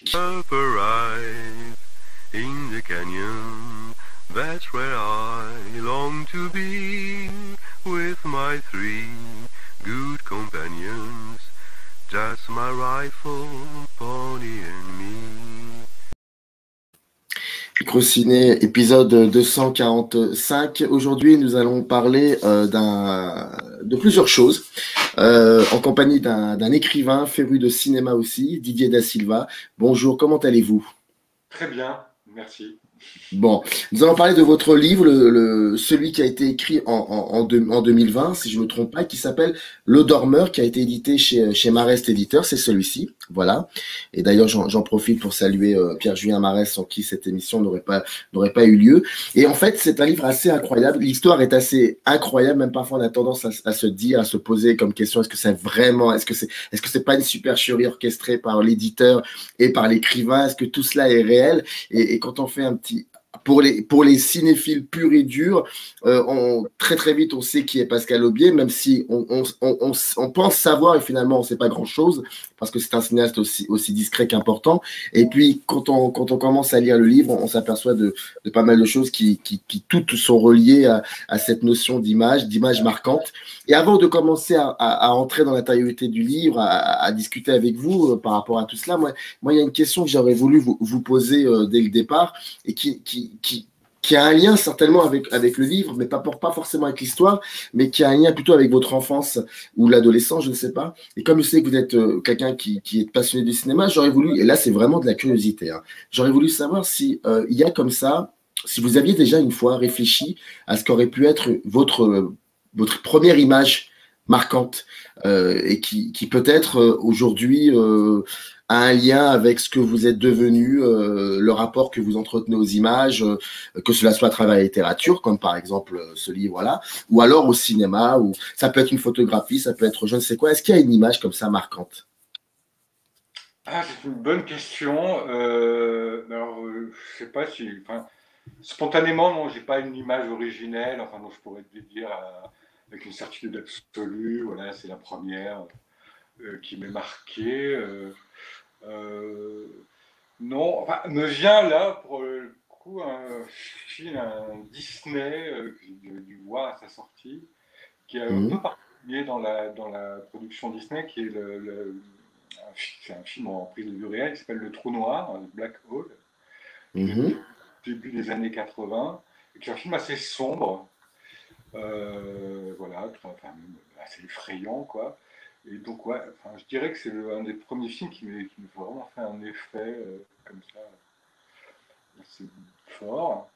Up arrive in the canyon, that's where I long to be, with my three good companions, just my rifle, pony and me. Microciné, épisode 245. Aujourd'hui, nous allons parler de plusieurs choses, en compagnie d'un écrivain féru de cinéma aussi, Didier Da Silva. Bonjour, comment allez-vous? Très bien, merci. Bon, nous allons parler de votre livre, celui qui a été écrit en 2020, si je ne me trompe pas, qui s'appelle Le Dormeur, qui a été édité chez Marest Éditeur, c'est celui-ci, voilà. Et d'ailleurs, j'en profite pour saluer Pierre-Julien Marest, sans qui cette émission n'aurait pas eu lieu. Et en fait, c'est un livre assez incroyable, l'histoire est assez incroyable, même parfois on a tendance à se dire, à se poser comme question, est-ce que c'est pas une supercherie orchestrée par l'éditeur et par l'écrivain, est-ce que tout cela est réel? Et quand on fait un petit... Pour les cinéphiles purs et durs, très vite on sait qui est Pascal Aubier, même si on pense savoir et finalement on ne sait pas grand-chose, parce que c'est un cinéaste aussi discret qu'important. Et puis quand on commence à lire le livre, on s'aperçoit de pas mal de choses qui toutes sont reliées à cette notion d'image marquante. Et avant de commencer à entrer dans l'intériorité du livre, à discuter avec vous par rapport à tout cela, moi il y a une question que j'aurais voulu vous poser dès le départ, et qui a un lien certainement avec le livre, mais pas forcément avec l'histoire, mais qui a un lien plutôt avec votre enfance ou l'adolescence, je ne sais pas. Et comme je sais que vous êtes quelqu'un qui est passionné du cinéma, j'aurais voulu, et là c'est vraiment de la curiosité, hein, j'aurais voulu savoir si il y a comme ça, si vous aviez déjà une fois réfléchi à ce qu'aurait pu être votre première image marquante, et qui peut-être aujourd'hui a un lien avec ce que vous êtes devenu, le rapport que vous entretenez aux images, que cela soit à travers la littérature, comme par exemple ce livre-là, ou alors au cinéma, ou ça peut être une photographie, ça peut être je ne sais quoi. Est-ce qu'il y a une image comme ça marquante? Ah, c'est une bonne question. Alors, je sais pas si, enfin, spontanément, non, j'ai pas une image originelle, enfin, dont je pourrais te dire avec une certitude absolue. Voilà, c'est la première qui m'est marquée. Euh, non, enfin, me vient là pour le coup un film, un Disney que j'ai dû voir à sa sortie, qui est un peu particulier dans la production Disney, qui est c'est un film en prise de vue réelle qui s'appelle Le Trou Noir, Black Hole, début des années 80, et qui est un film assez sombre, voilà, enfin, assez effrayant, quoi. Et donc, ouais, enfin, je dirais que c'est un des premiers films qui m'a vraiment fait un effet comme ça, assez fort.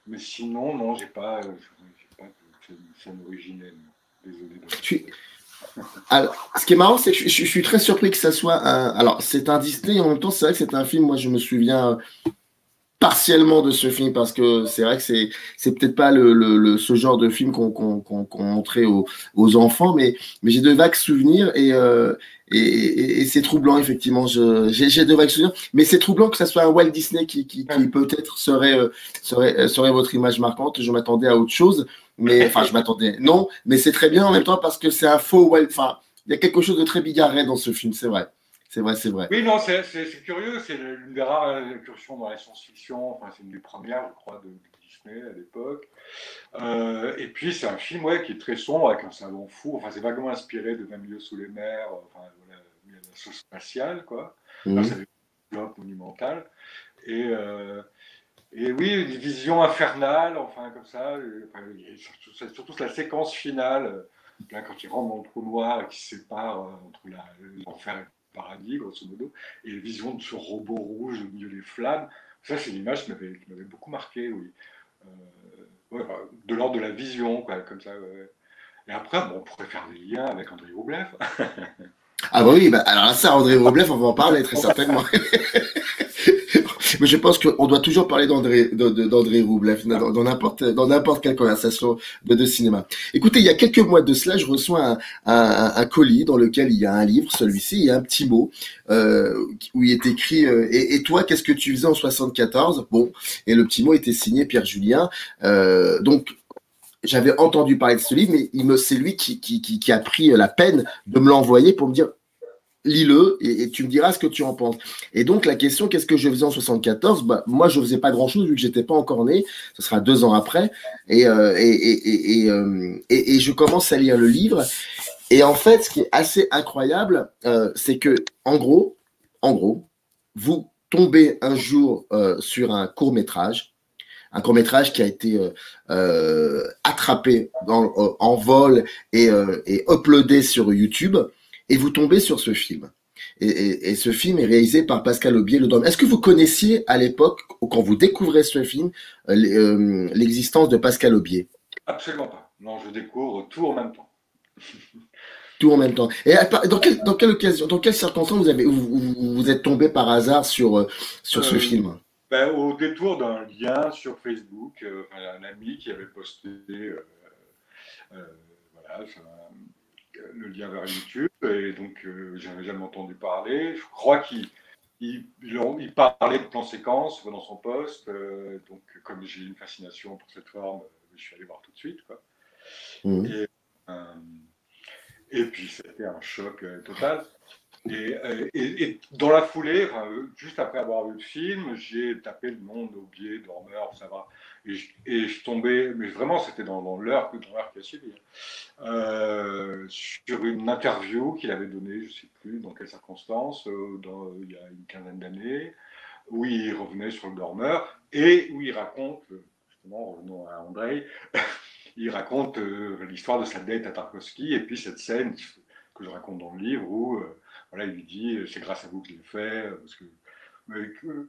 Mais sinon, non, j'ai pas de scène originelle. Désolé. Alors, ce qui est marrant, c'est que je suis très surpris que ça soit un... Alors, c'est un Disney, et en même temps, c'est vrai que c'est un film, moi, je me souviens partiellement de ce film, parce que c'est vrai que c'est peut-être pas ce genre de film qu'on montrait aux enfants, mais j'ai de vagues souvenirs, et c'est troublant, effectivement. J'ai de vagues souvenirs, mais c'est troublant que ça soit un Walt Disney qui peut-être serait votre image marquante. Je m'attendais à autre chose, mais enfin, je m'attendais, non, mais c'est très bien en même temps, parce que c'est un faux Walt. Enfin, il y a quelque chose de très bigarré dans ce film, c'est vrai. C'est vrai. Oui, non, c'est curieux, c'est l'une des rares incursions dans la science-fiction, enfin, c'est une des premières, je crois, de Disney à l'époque. Et puis, c'est un film, ouais, qui est très sombre, avec un savant fou, enfin, c'est vaguement inspiré de 20 milieux sous les mers, enfin, voilà, la sauce spatiale, quoi. Là, c'est une bloc monumentale. Et oui, des visions infernales, enfin, comme ça, enfin, surtout la séquence finale, là, quand il rentre dans le trou noir et qui se sépare entre l'enfer et le paradis, grosso modo, et les visions de ce robot rouge au milieu des flammes. Ça, c'est une image qui m'avait beaucoup marqué, oui. Ouais, de l'ordre de la vision, quoi, comme ça. Ouais. Et après, bon, on pourrait faire des liens avec André Roublev. Ah bah oui, bah, alors ça, André Roublev, on va en parler très certainement. Mais je pense qu'on doit toujours parler d'André Roublev dans n'importe quelle conversation de cinéma. Écoutez, il y a quelques mois de cela, je reçois un colis dans lequel il y a un livre, celui-ci, il y a un petit mot où il est écrit et toi, qu'est-ce que tu faisais en 74? Bon, et le petit mot était signé Pierre Julien. Donc, j'avais entendu parler de ce livre, mais c'est lui qui a pris la peine de me l'envoyer pour me dire lis-le et tu me diras ce que tu en penses. Et donc, la question, qu'est-ce que je faisais en 74? Bah, moi, je faisais pas grand-chose vu que j'étais pas encore né. Ce sera 2 ans après. Et je commence à lire le livre. Et en fait, ce qui est assez incroyable, c'est que, en gros, vous tombez un jour sur un court-métrage qui a été attrapé en vol et uploadé sur YouTube, et vous tombez sur ce film. Et ce film est réalisé par Pascal Aubier, Le Dormeur. Est-ce que vous connaissiez à l'époque, quand vous découvrez ce film, l'existence de Pascal Aubier? Absolument pas. Non, je découvre tout en même temps. Tout en même temps. Et dans quelle occasion, dans quelles circonstances vous êtes tombé par hasard sur ce film? Au détour d'un lien sur Facebook, un ami qui avait posté voilà, le lien vers YouTube, et donc j'avais jamais entendu parler. Je crois qu'il parlait de plan séquence dans son post, donc comme j'ai une fascination pour cette forme, je suis allé voir tout de suite, quoi. Mmh. Et puis c'était un choc total. Et dans la foulée, juste après avoir vu le film, j'ai tapé le nom d'Aubier, Dormeur, ça va. Et je tombais, mais vraiment c'était dans l'heure qui a suivi, sur une interview qu'il avait donnée, je ne sais plus dans quelles circonstances, il y a une quinzaine d'années, où il revenait sur le Dormeur et où il raconte, justement, revenons à Andrei, il raconte l'histoire de sa dette à Tarkovsky, et puis cette scène que je raconte dans le livre où voilà, il lui dit c'est grâce à vous que je l'ai fait, parce que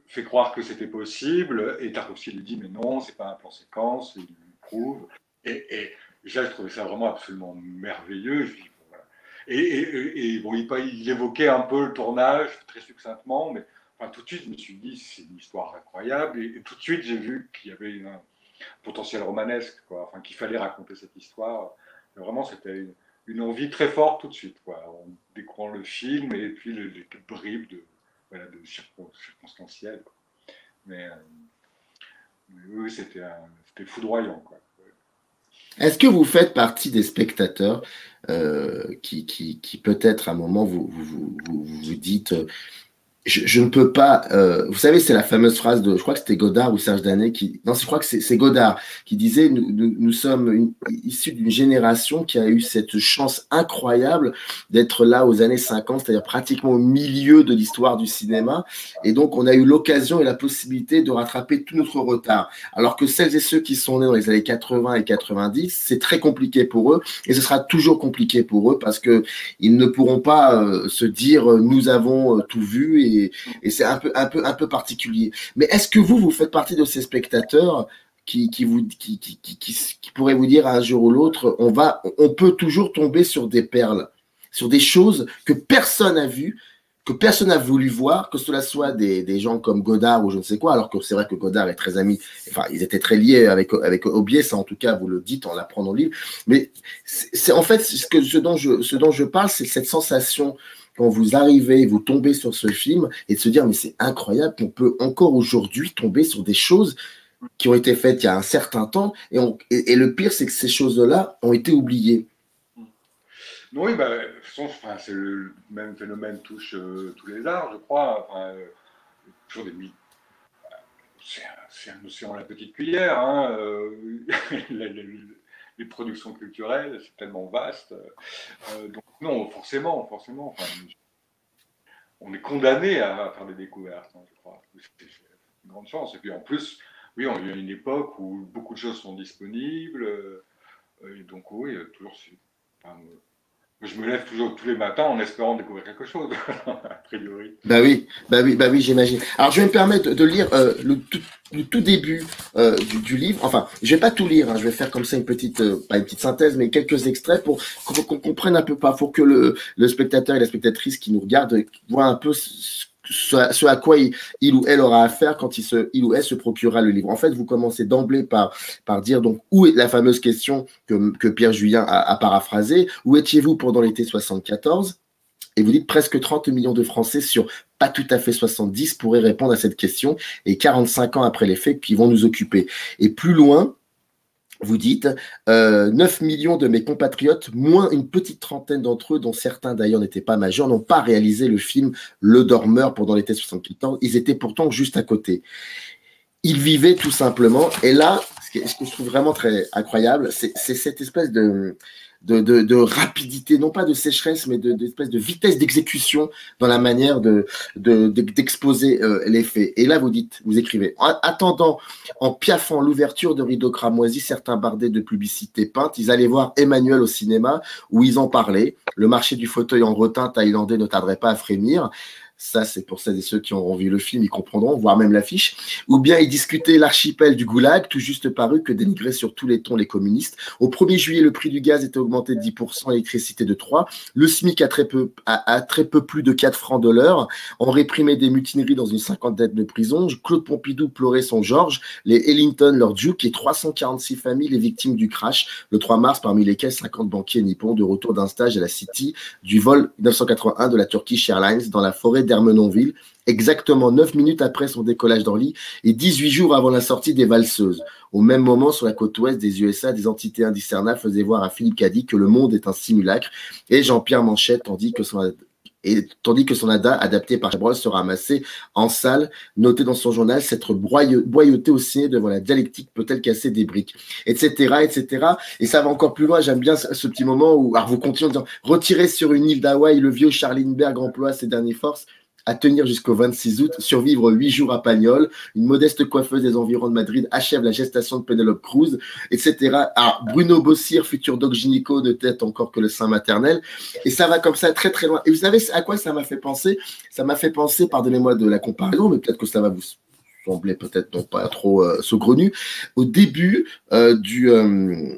fait croire que c'était possible, et Tarkovsky lui dit mais non, c'est pas un plan séquence, et il lui prouve. Et déjà, je trouvais ça vraiment absolument merveilleux. Je dis, bon, voilà. Et bon, il évoquait un peu le tournage très succinctement, mais enfin, tout de suite, je me suis dit c'est une histoire incroyable, et tout de suite, j'ai vu qu'il y avait un potentiel romanesque, quoi. Enfin, qu'il fallait raconter cette histoire. Et vraiment, c'était une envie très forte tout de suite, quoi, en découvrant le film et puis les bribes de circonstancielles. Mais oui, c'était foudroyant, quoi. Est-ce que vous faites partie des spectateurs qui peut-être à un moment vous dites je ne peux pas. Vous savez, c'est la fameuse phrase je crois que c'était Godard ou Serge Danet non, je crois que c'est Godard qui disait nous sommes issus d'une génération qui a eu cette chance incroyable d'être là aux années 50, c'est-à-dire pratiquement au milieu de l'histoire du cinéma, et donc on a eu l'occasion et la possibilité de rattraper tout notre retard. Alors que celles et ceux qui sont nés dans les années 80 et 90, c'est très compliqué pour eux, et ce sera toujours compliqué pour eux parce que ils ne pourront pas se dire nous avons tout vu, et c'est un peu particulier. Mais est-ce que vous faites partie de ces spectateurs qui pourraient vous dire un jour ou l'autre, on peut toujours tomber sur des perles, sur des choses que personne n'a vues, que personne n'a voulu voir, que cela soit des gens comme Godard ou je ne sais quoi, alors que c'est vrai que Godard est très ami, enfin ils étaient très liés avec Aubier, ça en tout cas vous le dites en l'apprenant dans le livre, mais c'est en fait ce dont je parle, c'est cette sensation quand vous arrivez, vous tombez sur ce film et de se dire mais c'est incroyable qu'on peut encore aujourd'hui tomber sur des choses qui ont été faites il y a un certain temps, et le pire c'est que ces choses-là ont été oubliées. Oui, de toute façon, c'est le même phénomène touche tous les arts, je crois. Toujours c'est un océan à la petite cuillère, hein. Les productions culturelles, c'est tellement vaste. Donc non, forcément. On est condamné à faire des découvertes, hein, je crois. C'est une grande chance. Et puis en plus, oui, on y a une époque où beaucoup de choses sont disponibles. Et donc oui, toujours. Je me lève toujours tous les matins en espérant découvrir quelque chose, a priori. Bah oui, j'imagine. Alors je vais me permettre de lire le tout début du livre. Enfin, je vais pas tout lire, hein. Je vais faire comme ça pas une petite synthèse, mais quelques extraits pour qu'on comprenne un peu, pour que le spectateur et la spectatrice qui nous regardent voient un peu ce à quoi il ou elle aura affaire quand il ou elle se procurera le livre. En fait, vous commencez d'emblée par dire donc où est la fameuse question que Pierre Julien a paraphrasée. Où étiez-vous pendant l'été 74? Et vous dites presque 30 millions de Français sur pas tout à fait 70 pourraient répondre à cette question, et 45 ans après les faits qui vont nous occuper. Et plus loin, vous dites 9 millions de mes compatriotes, moins une petite trentaine d'entre eux, dont certains d'ailleurs n'étaient pas majeurs, n'ont pas réalisé le film Le Dormeur pendant l'été 74. Ils étaient pourtant juste à côté. Ils vivaient tout simplement. Et là, ce que je trouve vraiment très incroyable, c'est cette espèce de rapidité, non pas de sécheresse, mais d'espèce de vitesse d'exécution dans la manière d'exposer les faits. Et là, vous écrivez, en attendant, en piaffant l'ouverture de rideaux cramoisis, certains bardés de publicité peinte, ils allaient voir Emmanuel au cinéma où ils en parlaient. Le marché du fauteuil en rotin thaïlandais ne tarderait pas à frémir. Ça, c'est pour celles et ceux qui auront vu le film, ils comprendront, voire même l'affiche. Ou bien ils discutaient l'archipel du Goulag, tout juste paru, que dénigraient sur tous les tons les communistes. Au 1er juillet, le prix du gaz était augmenté de 10%, l'électricité de 3%. Le SMIC a très peu plus de 4 francs de l'heure. On réprimait des mutineries dans une cinquantaine de prisons. Claude Pompidou pleurait son Georges. Les Ellington, leur Duke, et 346 familles, les victimes du crash, le 3 mars, parmi lesquels 50 banquiers nippons de retour d'un stage à la City du vol 981 de la Turkish Airlines dans la forêt d'Ermenonville, exactement 9 minutes après son décollage d'Orly et 18 jours avant la sortie des valseuses. Au même moment, sur la côte ouest des USA, des entités indiscernables faisaient voir à Philippe Cadic que le monde est un simulacre et Jean-Pierre Manchette, tandis que son ADA, adapté par Chabrol, sera amassé en salle, noté dans son journal, s'être boyauté au ciné devant la dialectique peut-elle casser des briques, etc., etc. Et ça va encore plus loin, j'aime bien ce petit moment où alors vous continuez en disant « Retirer sur une île d'Hawaï, le vieux Charlinberg emploie ses dernières forces à tenir jusqu'au 26 août, survivre 8 jours à Pagnol, une modeste coiffeuse des environs de Madrid achève la gestation de Penelope Cruz, etc. Ah, Bruno Bossir, futur doc gynéco, ne tête encore que le sein maternel. Et ça va comme ça très très loin. Et vous savez à quoi ça m'a fait penser? Ça m'a fait penser, pardonnez-moi de la comparaison, mais peut-être que ça va vous sembler peut-être non pas trop saugrenu, au début du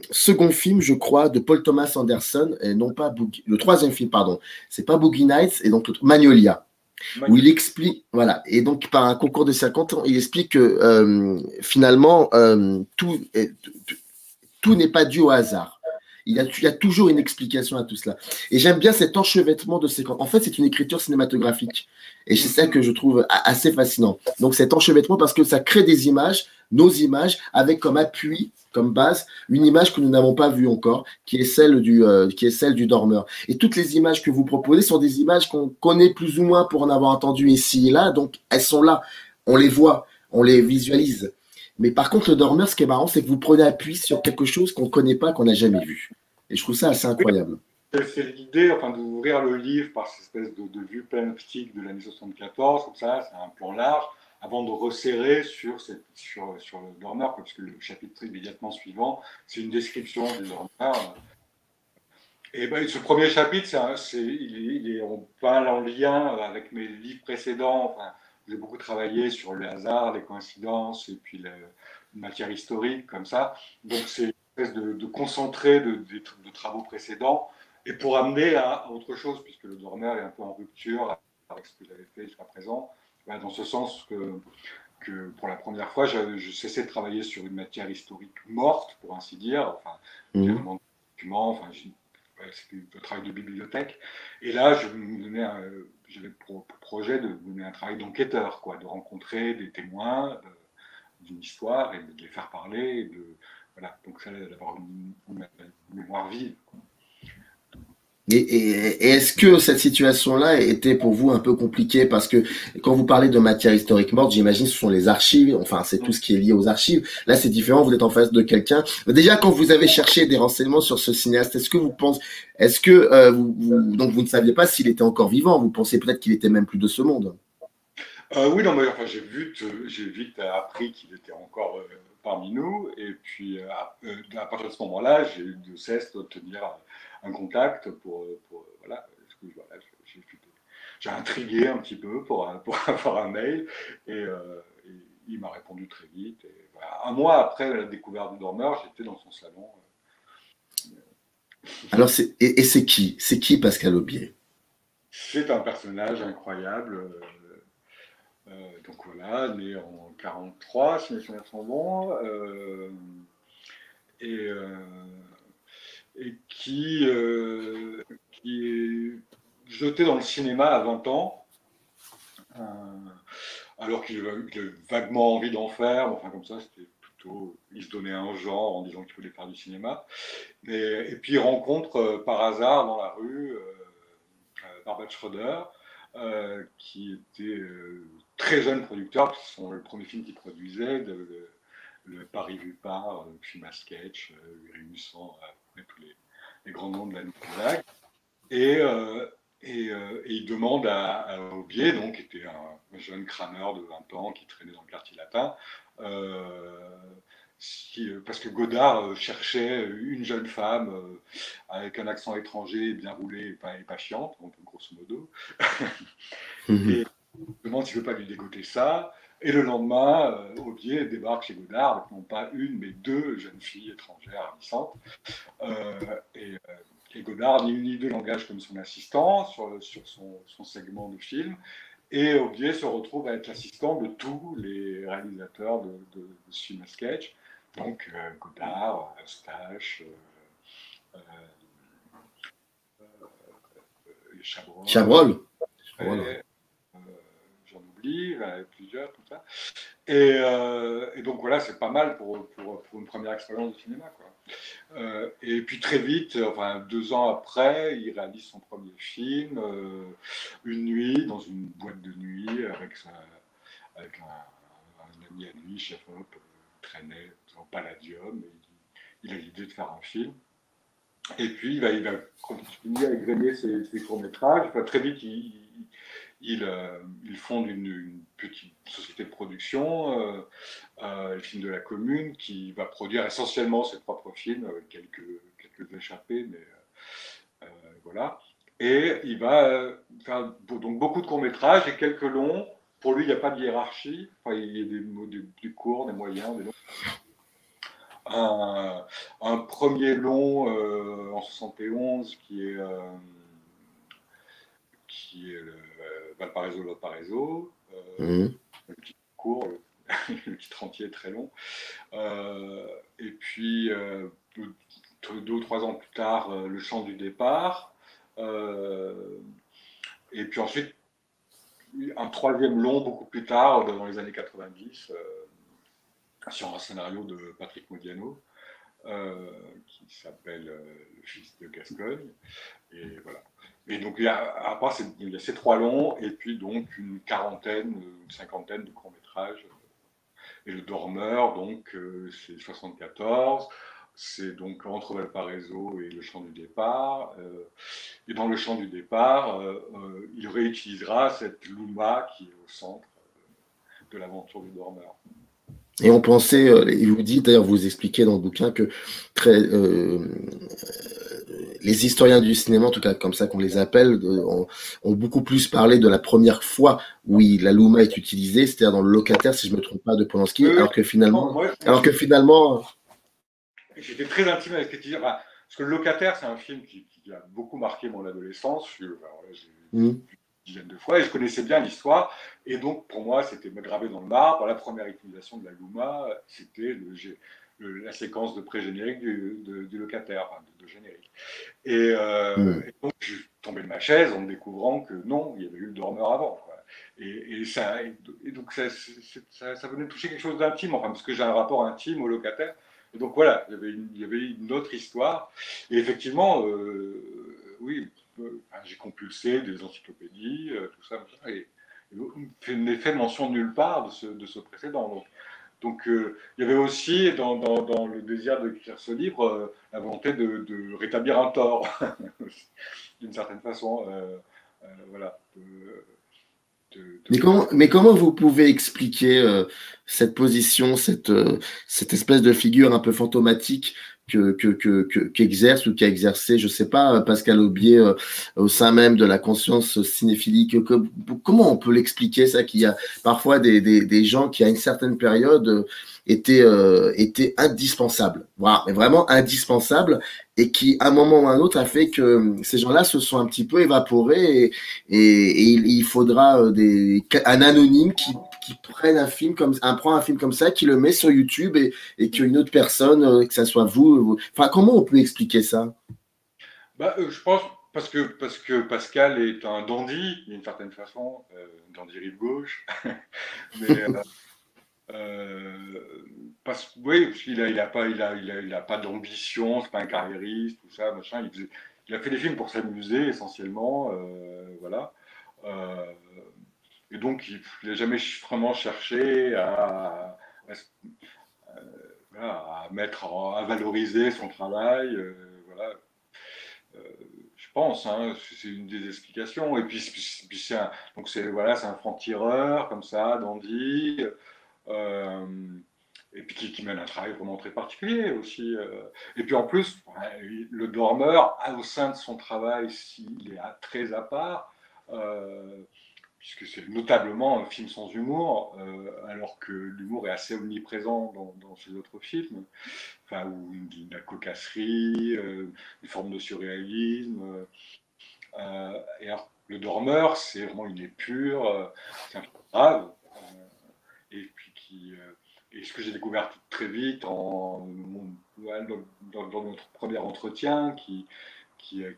second film, je crois, de Paul Thomas Anderson, et non pas le troisième film, pardon, c'est pas Boogie Nights, et donc Magnolia. Où il explique, voilà, et donc par un concours de 50 ans, il explique que finalement, tout n'est pas dû au hasard. Il y a toujours une explication à tout cela. Et j'aime bien cet enchevêtrement de séquences. En fait, c'est une écriture cinématographique. Et c'est ça que je trouve assez fascinant. Donc cet enchevêtrement, parce que ça crée des images, nos images, avec comme appui, comme base, une image que nous n'avons pas vue encore, qui est celle du dormeur. Et toutes les images que vous proposez sont des images qu'on connaît plus ou moins pour en avoir entendu ici et là, donc elles sont là, on les voit, on les visualise. Mais par contre, le dormeur, ce qui est marrant, c'est que vous prenez appui sur quelque chose qu'on ne connaît pas, qu'on n'a jamais vu. Et je trouve ça assez incroyable. C'est l'idée, enfin, d'ouvrir le livre par cette espèce de vue panoptique de l'année 74, comme ça, c'est un plan large, avant de resserrer sur le dormeur, parce que le chapitre immédiatement suivant, c'est une description du dormeur. Et ben, ce premier chapitre, il est en lien avec mes livres précédents. Enfin, j'ai beaucoup travaillé sur le hasard, les coïncidences, et puis la matière historique, comme ça. Donc, c'est une espèce de concentré de travaux précédents, et pour amener à autre chose, puisque le dormeur est un peu en rupture avec ce que j'avais fait jusqu'à présent, dans ce sens que pour la première fois, je cessais de travailler sur une matière historique morte, pour ainsi dire. Enfin, j'ai vraiment des documents, enfin, c'était le travail de bibliothèque. Et là, j'avais pour projet de mener un travail d'enquêteur, de rencontrer des témoins d'une histoire et de les faire parler. Voilà, donc ça, d'avoir une mémoire vive. Et est-ce que cette situation-là était pour vous un peu compliquée? Parce que quand vous parlez de matière historique morte, j'imagine ce sont les archives, enfin c'est tout ce qui est lié aux archives. Là c'est différent, vous êtes en face de quelqu'un. Déjà quand vous avez cherché des renseignements sur ce cinéaste, donc vous ne saviez pas s'il était encore vivant, vous pensez peut-être qu'il était même plus de ce monde? Oui, non, mais enfin, j'ai vite appris qu'il était encore parmi nous, et puis à partir de ce moment-là, j'ai eu de cesse d'obtenir un contact voilà, j'ai intrigué un petit peu pour avoir un mail, et il m'a répondu très vite. Et voilà. Un mois après la découverte du dormeur, j'étais dans son salon. Alors c'est qui? C'est qui Pascal Aubier? C'est un personnage incroyable. Donc voilà, né en 43, si mes souvenirs sont bons, et qui est jeté dans le cinéma à 20 ans, alors qu'il avait vaguement envie d'en faire, enfin comme ça, c'était plutôt, il se donnait un genre en disant qu'il voulait faire du cinéma. Et puis il rencontre par hasard dans la rue Barbara Schroeder, qui était très jeune producteur, parce que c'est le premier film qu'il produisait, le Paris vu par, film à sketch, réunissant tous les grands noms de la nouvelle vague. Et il demande à Aubier, donc, qui était un jeune crâneur de 20 ans qui traînait dans le quartier latin, parce que Godard cherchait une jeune femme avec un accent étranger, bien roulé et pas chiante, grosso modo. Et il demande s'il ne veut pas lui dégoter ça. Et le lendemain, Aubier débarque chez Godard, avec non pas une, mais deux jeunes filles étrangères ravissantes. Et Godard ni une ni deux l'engage comme son assistant sur son segment de film. Et Aubier se retrouve à être l'assistant de tous les réalisateurs de ce film à sketch. Donc Godard, Eustache, Chabrol. J'en oublie, plusieurs, tout ça. Et donc voilà, c'est pas mal pour une première expérience de cinéma, quoi. Et puis très vite, enfin 2 ans après, il réalise son premier film, Une nuit, dans une boîte de nuit, avec un ami à lui, chef op, traînait au Palladium, et il a l'idée de faire un film. Et puis il va continuer à égrener ses courts-métrages. Enfin, très vite, il fonde une petite société de production, le film de la Commune, qui va produire essentiellement ses propres films, avec quelques échappés, mais voilà. Et il va faire donc beaucoup de courts-métrages et quelques longs. Pour lui, il n'y a pas de hiérarchie. Enfin, il y a des courts, des moyens, des longs. Un premier long en 71 qui est Valparaiso, le petit court, le titre entier est très long. Et puis, 2 ou 3 ans plus tard, Le Chant du départ. Et puis ensuite, un troisième long beaucoup plus tard, dans les années 90, sur un scénario de Patrick Modiano, qui s'appelle Le Fils de Gascogne. Et voilà. Et donc, il y a ces 3 longs, et puis donc une cinquantaine de courts-métrages. Et Le Dormeur, donc, c'est 74. C'est donc entre Valparaiso et Le Chant du départ. Et dans Le Chant du départ, il réutilisera cette Luma qui est au centre de l'aventure du Dormeur. Et on pensait, et vous dites d'ailleurs, vous expliquez dans le bouquin que les historiens du cinéma, en tout cas comme ça qu'on les appelle, ont beaucoup plus parlé de la première fois où la Luma est utilisée, c'est-à-dire dans Le Locataire, si je ne me trompe pas, de Polanski, alors que finalement, j'étais très intime avec ce que tu disais, parce que Le Locataire, c'est un film qui a beaucoup marqué mon adolescence. J'ai vu dizaines de fois et je connaissais bien l'histoire, et donc pour moi c'était me gravé dans le marbre. La première utilisation de la Luma, c'était la séquence de pré-générique du Locataire, de générique. Et donc je suis tombé de ma chaise en me découvrant que non, il y avait eu Le Dormeur avant, quoi. Et donc ça venait toucher quelque chose d'intime, enfin, parce que j'ai un rapport intime au Locataire. Et donc voilà, il y avait une autre histoire. Et effectivement, oui, j'ai compulsé des encyclopédies, tout ça, et je n'ai fait mention nulle part de ce précédent. Donc il y avait aussi dans le désir d'écrire ce livre la volonté de rétablir un tort, d'une certaine façon. Voilà. Mais comment vous pouvez expliquer cette position, cette espèce de figure un peu fantomatique qu'exerce ou qu'a exercé, je sais pas, Pascal Aubier au sein même de la conscience cinéphilique. Comment on peut l'expliquer, ça, qu'il y a parfois des gens qui à une certaine période étaient indispensables, voilà, mais vraiment indispensables, et qui à un moment ou à un autre a fait que ces gens-là se sont un petit peu évaporés, et il faudra un anonyme qui prenne prend un film comme ça, qui le met sur YouTube, et qu'une autre personne, que ça soit vous, enfin, comment on peut expliquer ça? Je pense parce que Pascal est un dandy d'une certaine façon, dandy rive gauche, mais Oui, parce qu'il a pas d'ambition, c'est pas un carriériste, tout ça, machin. Il a fait des films pour s'amuser essentiellement, voilà. Euh, et donc, il n'a jamais vraiment cherché voilà, à valoriser son travail. Voilà. Euh, je pense, hein, c'est une des explications. Et puis donc c'est un franc-tireur comme ça, dandy. Euh, et puis qui mène un travail vraiment très particulier aussi. Et puis en plus, ouais, le dormeur, au sein de son travail, s'il est très à part, euh, puisque c'est notablement un film sans humour, alors que l'humour est assez omniprésent dans ses autres films, enfin, où la cocasserie, une forme de surréalisme. Et alors, le dormeur, c'est vraiment une épure, c'est un film grave, et puis et ce que j'ai découvert très vite ouais, dans notre premier entretien, qui avait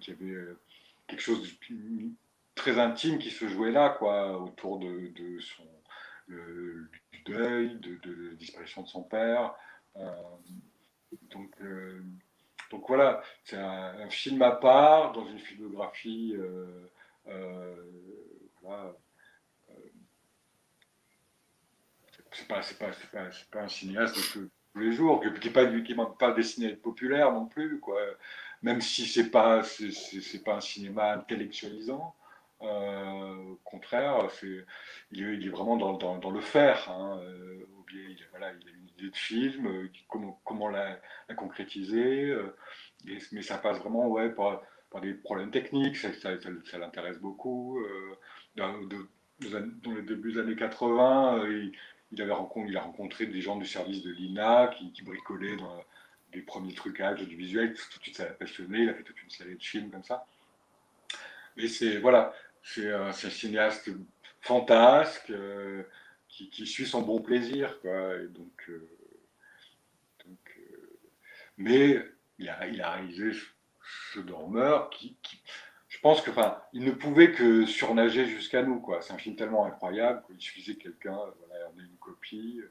quelque chose de très intime qui se jouait là, quoi, autour de du deuil, de la disparition de son père. Euh, donc, euh, donc voilà, c'est un film à part dans une filmographie. Euh, voilà, c'est pas un cinéaste de tous les jours, qui n'est pas destiné à être populaire non plus, quoi. Même si c'est pas un cinéma intellectualisant. Au contraire, il est vraiment dans le faire. Hein. Voilà, il a une idée de film, comment la concrétiser. Mais ça passe vraiment, ouais, par des problèmes techniques, ça l'intéresse beaucoup. Dans les débuts des années 80, il a rencontré des gens du service de l'INA qui bricolaient dans des premiers trucages du visuel. Tout de suite, ça l'a passionné. Il a fait toute une série de films comme ça. Et voilà, c'est un cinéaste fantasque qui suit son bon plaisir, quoi. Et mais il a réalisé ce dormeur je pense que, enfin, il ne pouvait que surnager jusqu'à nous, quoi. C'est un film tellement incroyable qu'il suffisait que quelqu'un, voilà, en ait une copie.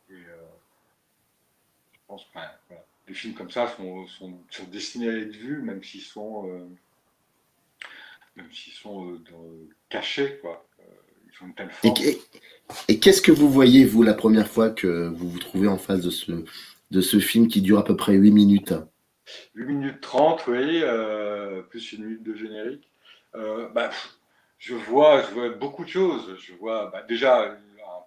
Et je pense que, enfin, voilà, des films comme ça sont destinés à être vus, même s'ils sont cachés, quoi. Ils ont une telle Et, force. et- et qu'est-ce que vous voyez, vous, la première fois que vous vous trouvez en face de ce film qui dure à peu près 8 minutes? 8 minutes 30, oui, plus une minute de générique. Bah, je vois beaucoup de choses. Je vois déjà un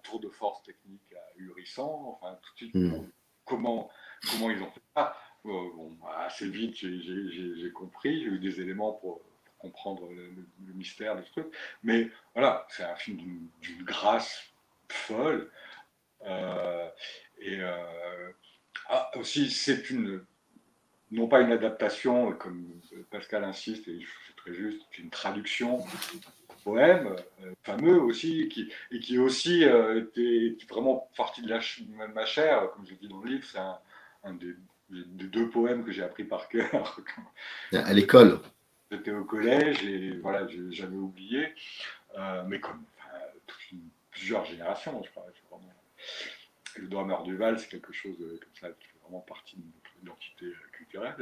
tour de force technique ahurissant. Enfin, tout de suite, Hmm. bon, comment ils ont fait ça. Bon, assez vite, j'ai compris. J'ai eu des éléments pour comprendre le mystère du truc. Mais voilà, c'est un film d'une grâce folle. Euh, et aussi, non pas une adaptation, comme Pascal insiste, et c'est très juste, c'est une traduction poème fameux aussi, et qui aussi était vraiment partie de ma chair, comme je dis dans le livre, c'est un des deux poèmes que j'ai appris par cœur À quand l'école. j'étais au collège, et voilà, je n'ai jamais oublié, mais comme plusieurs générations, je crois. Et le drummer du Val, c'est quelque chose comme ça qui fait vraiment partie de notre identité culturelle.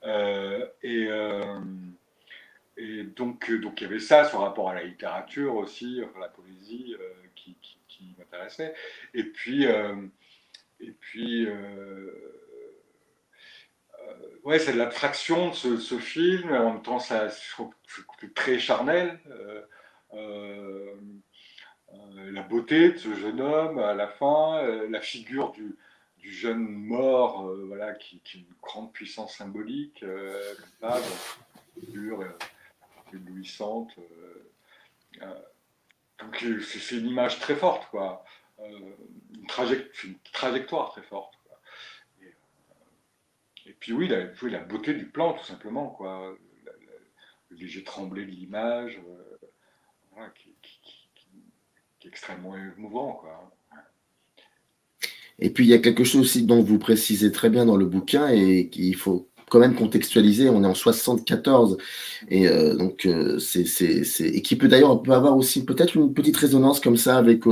Euh, et, euh, donc il y avait ça, ce rapport à la littérature aussi, enfin, la poésie qui m'intéressait. Et puis, euh, et puis ouais, c'est de l'abstraction de ce film. En même temps, c'est très charnel. Euh, la beauté de ce jeune homme à la fin, la figure du jeune mort, voilà, qui a une grande puissance symbolique, comme ça, figure éblouissante. Euh, donc c'est une image très forte, quoi. Une trajectoire très forte, quoi. Et, et puis oui, la beauté du plan, tout simplement, quoi. Le léger tremblé de l'image, voilà, qui est extrêmement émouvant, quoi. Et puis, il y a quelque chose aussi dont vous précisez très bien dans le bouquin et qu'il faut quand même contextualiser, on est en 74, et donc et qui peut d'ailleurs avoir aussi peut-être une petite résonance comme ça avec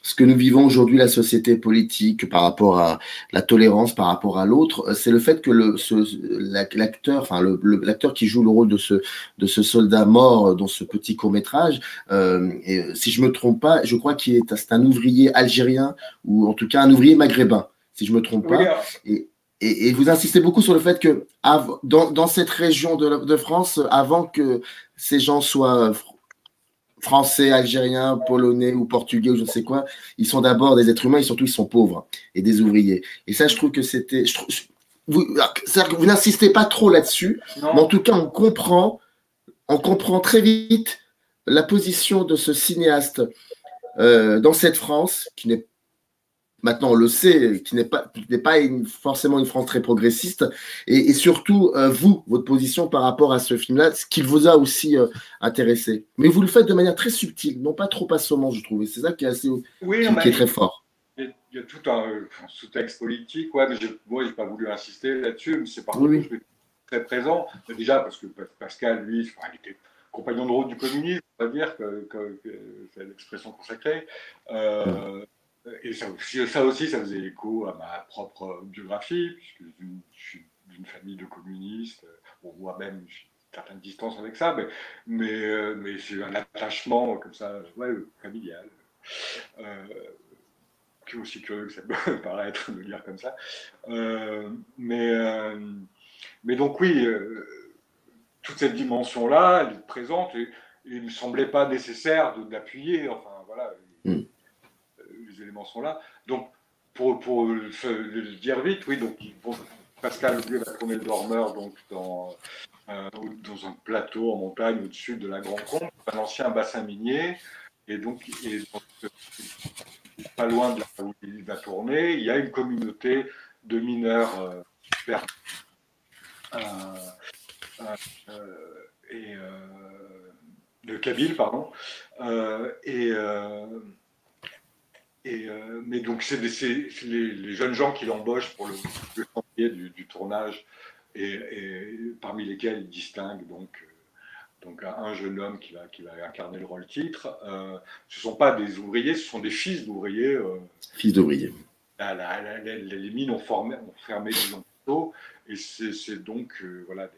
ce que nous vivons aujourd'hui, la société politique, par rapport à la tolérance, par rapport à l'autre. C'est le fait que l'acteur, enfin l'acteur qui joue le rôle de ce soldat mort dans ce petit court-métrage, et si je me trompe pas, je crois c'est un ouvrier algérien, ou en tout cas un ouvrier maghrébin, si je me trompe pas. Et vous insistez beaucoup sur le fait que dans cette région de France, avant que ces gens soient français, algériens, polonais ou portugais ou je ne sais quoi, ils sont d'abord des êtres humains et surtout ils sont pauvres et des ouvriers. Et ça, je trouve que c'était... Vous n'insistez pas trop là-dessus, mais en tout cas, on comprend très vite la position de ce cinéaste dans cette France qui n'est, maintenant on le sait, qui n'est pas forcément une France très progressiste, et surtout votre position par rapport à ce film-là, ce qui vous a aussi intéressé. Mais vous le faites de manière très subtile, non pas trop assommant, je trouve, et c'est ça qui est assez qui est très fort. Il y a tout un sous-texte politique, ouais, mais moi, j'ai pas voulu insister là-dessus, mais c'est par contre que je suis très présent. Mais déjà, parce que Pascal, lui, il était compagnon de route du communisme, on va dire, que c'est l'expression consacrée. Et ça aussi, ça faisait écho à ma propre biographie, puisque je suis d'une famille de communistes. Bon, moi-même, j'ai une certaine distance avec ça, mais c'est un attachement comme ça, ouais, familial. Qui est aussi curieux que ça peut paraître de lire comme ça. Mais donc oui, toute cette dimension-là, elle est présente, et il ne me semblait pas nécessaire d'appuyer, enfin voilà, les éléments sont là. Donc, pour le dire vite, oui, donc Pascal Aubier va tourner le dormeur donc, dans un plateau en montagne au-dessus de la Grande Combe, un ancien bassin minier, et donc pas loin de là où il va tourner, il y a une communauté de mineurs de Kabyles, pardon. Mais donc, c'est les jeunes gens qui l'embauchent pour le chantier du tournage, et parmi lesquels il distingue donc un jeune homme qui va incarner le rôle titre. Ce ne sont pas des ouvriers, ce sont des fils d'ouvriers. Fils d'ouvriers. Les mines ont fermé 10 ans plus tôt, et c'est donc voilà,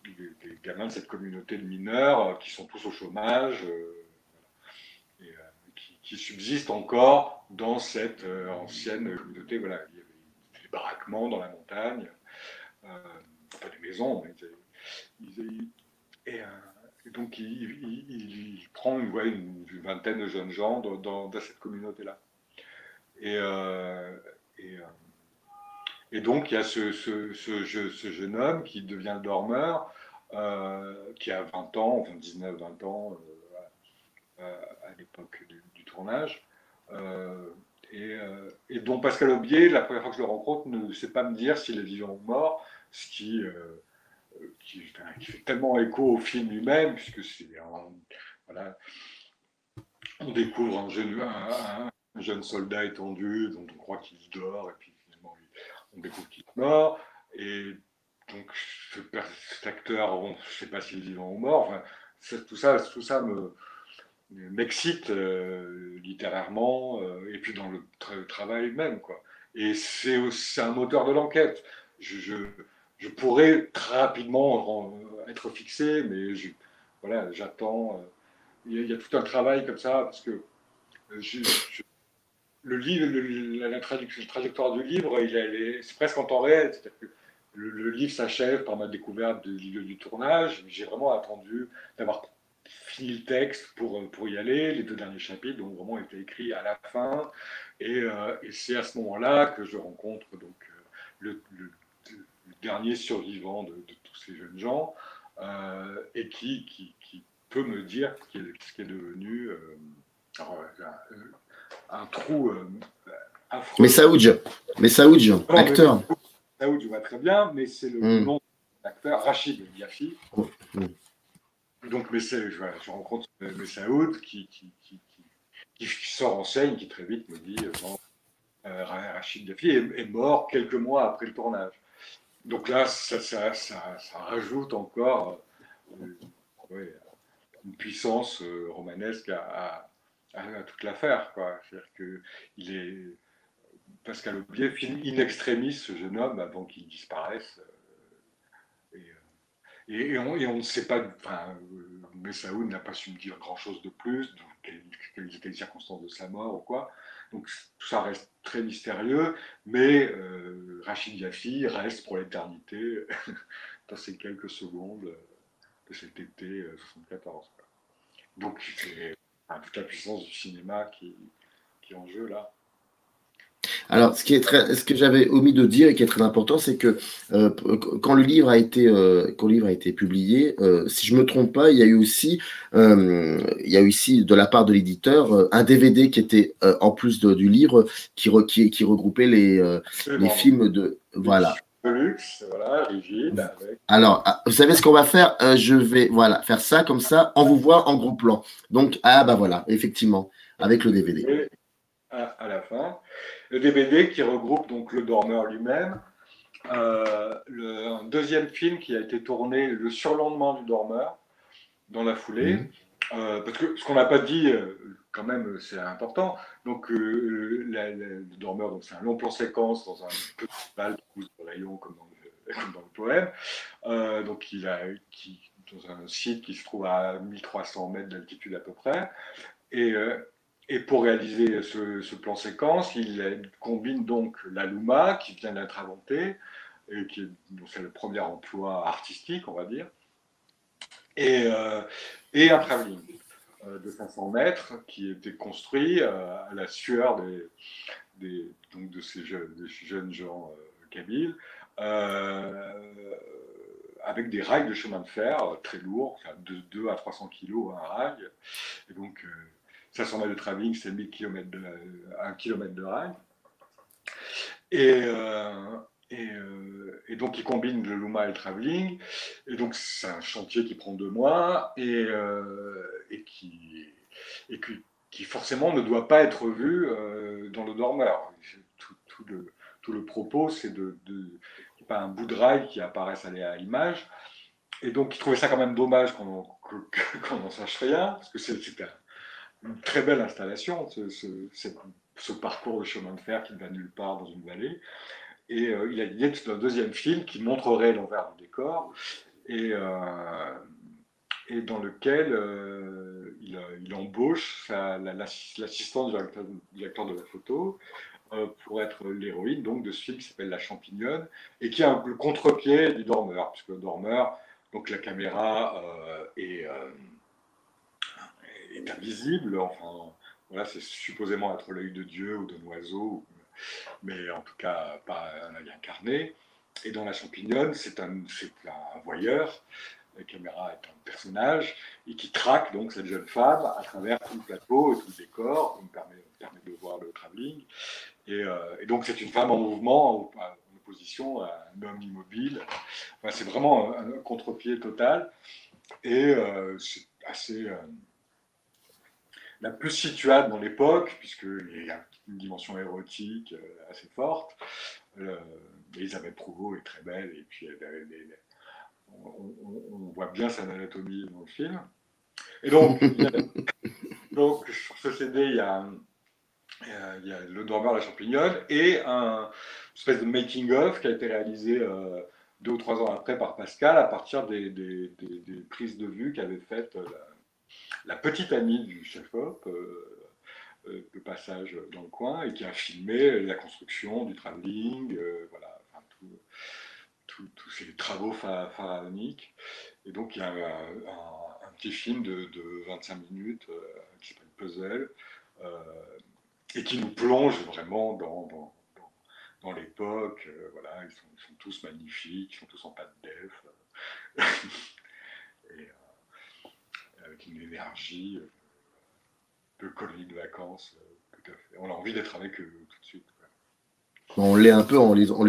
des gamins de cette communauté de mineurs qui sont tous au chômage, et qui subsistent encore dans cette ancienne communauté. Voilà, il y avait des baraquements dans la montagne, pas des maisons, mais et donc, il prend une vingtaine de jeunes gens dans cette communauté-là. Et donc, il y a ce jeune homme qui devient le dormeur, qui a 20 ans, enfin 19-20 ans à l'époque du tournage, et dont Pascal Aubier, la première fois que je le rencontre, ne sait pas me dire s'il est vivant ou mort, ce qui fait tellement écho au film lui-même, puisque voilà, on découvre un jeune soldat étendu dont on croit qu'il dort, et puis finalement on découvre qu'il est mort, et donc cet acteur, je ne sais pas s'il est vivant ou mort, enfin, tout ça m'excite littérairement, et puis dans le travail même, quoi. Et c'est un moteur de l'enquête. Je pourrais très rapidement être fixé, mais voilà, j'attends. Il y a tout un travail comme ça, parce que le livre, la trajectoire du livre, c'est presque en temps réel. C'est-à-dire que le livre s'achève par ma découverte du lieu du tournage. J'ai vraiment attendu d'avoir fini le texte pour y aller. Les 2 derniers chapitres ont vraiment été écrits à la fin. Et c'est à ce moment-là que je rencontre donc, le dernier survivant de tous ces jeunes gens, et qui peut me dire ce qui est devenu un trou affreux. Messaoudj, acteur. Messaoudj, je vois très bien, mais c'est le nom de l'acteur, Rachid Diafi. Donc, je rencontre Messaoudj qui sort en scène, qui très vite me dit Rachid Diafi est mort quelques mois après le tournage. Donc là, ça rajoute encore ouais, une puissance romanesque à toute l'affaire, quoi. C'est-à-dire que il est Pascal Aubier filme in extremis ce jeune homme avant qu'il disparaisse. Et, et on ne sait pas, enfin, Messaoud n'a pas su me dire grand-chose de plus, donc quelles étaient les circonstances de sa mort ou quoi. Donc tout ça reste très mystérieux, mais Rachid Yafi reste pour l'éternité dans ces quelques secondes de cet été 74. Quoi. Donc c'est toute la puissance du cinéma qui est en jeu là. Alors, ce que j'avais omis de dire et qui est très important, c'est que quand le livre a été publié, si je me trompe pas, il y a eu aussi de la part de l'éditeur un DVD qui était en plus du livre qui regroupait les films de voilà. De luxe, voilà, rigide, avec. Alors, vous savez ce qu'on va faire? Je vais voilà faire ça comme ça, on vous voit en gros plan. Donc ah bah voilà, effectivement, avec le DVD. À la fin. Le DVD qui regroupe donc Le Dormeur lui-même, un deuxième film qui a été tourné le surlendemain du Dormeur, dans la foulée, parce que ce qu'on n'a pas dit, quand même, c'est important. Donc, le Dormeur, donc c'est un long plan séquence dans un petit bal qui pousse de rayon comme dans le poème. Donc, dans un site qui se trouve à 1300 mètres d'altitude à peu près. Et, et pour réaliser ce plan séquence, il combine donc la Luma, qui vient d'être inventée, et c'est le premier emploi artistique, on va dire, et un travelling de 500 mètres qui était construit à la sueur donc de ces jeunes gens kabyles, avec des rails de chemin de fer très lourds, de 2 à 300 kilos un rail. Et donc, 500 mètres de travelling, c'est 1000 km 1 km de rail. Et, et donc, il combine le Luma et le travelling. Et donc, c'est un chantier qui prend 2 mois et qui forcément ne doit pas être vu dans le dormeur. Tout le propos, c'est pas un bout de rail qui apparaisse à l'image. Et donc, il trouvait ça quand même dommage qu'on n'en sache rien, parce que c'était une très belle installation, ce parcours de chemin de fer qui ne va nulle part dans une vallée. Et il a l'idée d'un deuxième film qui montrerait l'envers du décor et, dans lequel il embauche l'assistant du directeur de la photo pour être l'héroïne donc, de ce film qui s'appelle La Champignon et qui a le contre-pied du dormeur, puisque le dormeur, donc la caméra est invisible, enfin voilà, c'est supposément être l'œil de Dieu ou d'un oiseau, mais en tout cas pas un œil incarné. Et dans La Champignon, c'est un voyeur, la caméra est un personnage, et qui traque donc cette jeune femme à travers tout le plateau et tout le décor, qui permet de voir le travelling. Et donc c'est une femme en mouvement, en opposition à un homme immobile. Enfin, c'est vraiment un contre-pied total, et c'est assez... la plus situable dans l'époque, puisqu'il y a une dimension érotique assez forte. Elisabeth Prouveau est très belle, et puis on voit bien sa anatomie dans le film. Et donc, donc sur ce CD, il y a Le Dormeur, la Champignon, et une espèce de making-of qui a été réalisé 2 ou 3 ans après par Pascal, à partir des prises de vue qu'avait faites la petite amie du chef-op, de passage dans le coin, et qui a filmé la construction du travelling, voilà, enfin, tous ces travaux pharaoniques. Et donc il y a un petit film de 25 minutes qui s'appelle Puzzle, et qui nous plonge vraiment dans l'époque. Voilà, ils sont tous magnifiques, ils sont tous en pâte def, et avec une énergie de colonie de vacances, tout à fait. On a envie d'être avec eux tout de suite. Quoi. On l'est un peu en lisant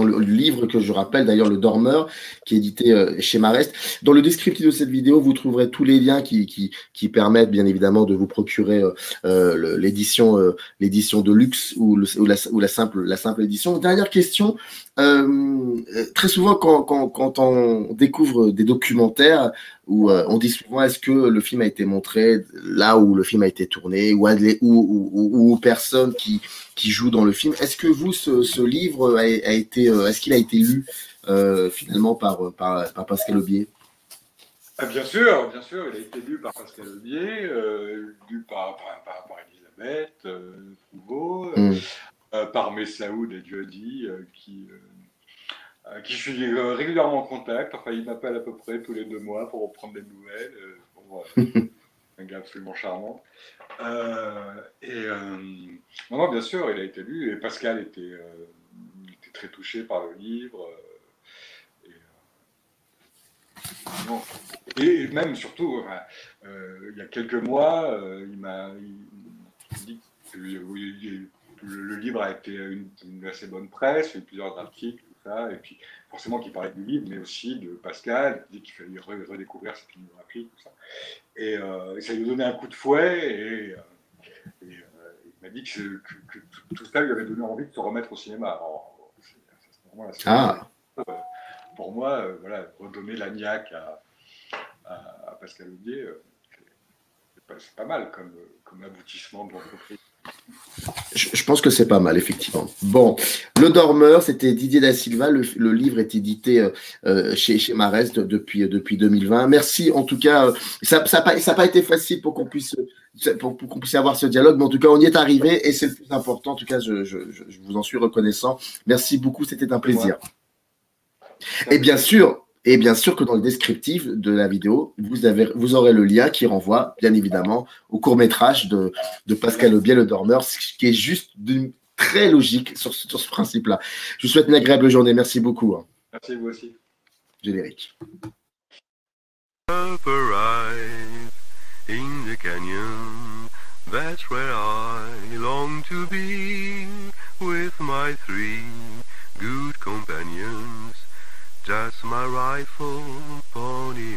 le livre que je rappelle, d'ailleurs, Le Dormeur, qui est édité chez Marest. Dans le descriptif de cette vidéo, vous trouverez tous les liens qui permettent, bien évidemment, de vous procurer l'édition de luxe ou la simple édition. Dernière question. Très souvent, quand on découvre des documentaires, où on dit souvent est-ce que le film a été montré là où le film a été tourné ou aux personnes qui jouent dans le film. Est-ce que vous, ce livre est-ce qu'il a été lu finalement par Pascal Aubier? Ah, bien sûr, il a été lu par Pascal Aubier, lu par Elisabeth Trouveau, par Messaoud et Diody, qui je suis régulièrement en contact. Enfin, il m'appelle à peu près tous les 2 mois pour reprendre des nouvelles. Un gars absolument charmant. Non, bien sûr, il a été lu. Et Pascal était très touché par le livre. Et même, surtout, il y a quelques mois, il m'a dit que le livre a été une assez bonne presse, il y a eu plusieurs articles. Et puis forcément qu'il parlait du livre, mais aussi de Pascal, qui dit qu'il fallait redécouvrir cette filmographie, tout ça. Et ça lui a donné un coup de fouet, et il m'a dit que tout ça lui avait donné envie de se remettre au cinéma. Alors, pour moi, voilà, redonner la niaque à Pascal Aubier, c'est pas mal comme aboutissement de l'entreprise. Je pense que c'est pas mal, effectivement. Bon, Le Dormeur, c'était Didier Da Silva. Le livre est édité chez Marest depuis 2020. Merci, en tout cas. Ça n'a pas été facile pour qu'on puisse avoir ce dialogue, mais en tout cas, on y est arrivé et c'est le plus important. En tout cas, je vous en suis reconnaissant. Merci beaucoup, c'était un plaisir. Et bien sûr que dans le descriptif de la vidéo, vous aurez le lien qui renvoie, bien évidemment, au court-métrage de Pascal Aubier, Le Dormeur, ce qui est juste très logique sur ce principe-là. Je vous souhaite une agréable journée. Merci beaucoup. Merci, vous aussi. Générique. Up arrive in the canyon, that's where I long to be, with my 3 good companions. Just my rifle, pony.